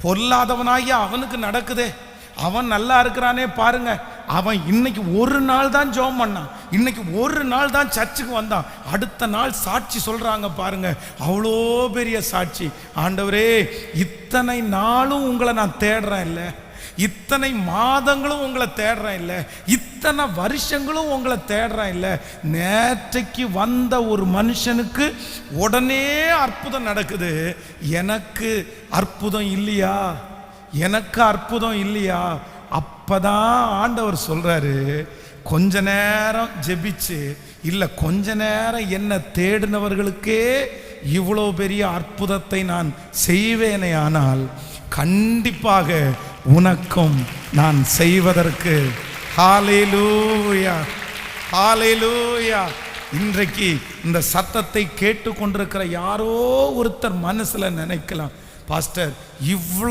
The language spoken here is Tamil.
பொல்லாதவனாகிய அவனுக்கு நடக்குதே, அவன் நல்லா இருக்கிறானே பாருங்க. அவன் இன்னைக்கு ஒரு நாள் தான் ஜெபம் பண்ணான், இன்னைக்கு ஒரு நாள் தான் சர்ச்சுக்கு வந்தான், அடுத்த நாள் சாட்சி சொல்றாங்க பாருங்க. அவ்வளோ பெரிய சாட்சி. ஆண்டவரே, இத்தனை நாளும் உங்களை நான் தேடுறேன் இல்லை, இத்தனை மாதங்களும் உங்களை தேடுறேன் இல்லை, இத்தனை வருஷங்களும் உங்களை தேடுறேன் இல்லை, நேற்றைக்கு வந்த ஒரு மனுஷனுக்கு உடனே அற்புதம் நடக்குது, எனக்கு அற்புதம் இல்லையா? எனக்கு அற்புதம் இல்லையா? அப்பதான் ஆண்டவர் சொல்றாரு, கொஞ்ச நேரம் ஜெபிச்சு இல்லை, கொஞ்ச நேரம் என்ன தேடினவர்களுக்கே இவ்வளோ பெரிய அற்புதத்தை நான் செய்வேனே, ஆனால் கண்டிப்பாக உனக்கும் நான் செய்வதற்கு. ஹல்லேலூயா, ஹல்லேலூயா. இன்றைக்கு இந்த சத்தத்தை கேட்டு கொண்டிருக்கிற யாரோ ஒருத்தர் மனசுல நினைக்கலாம், பாஸ்டர், இவ்வளோ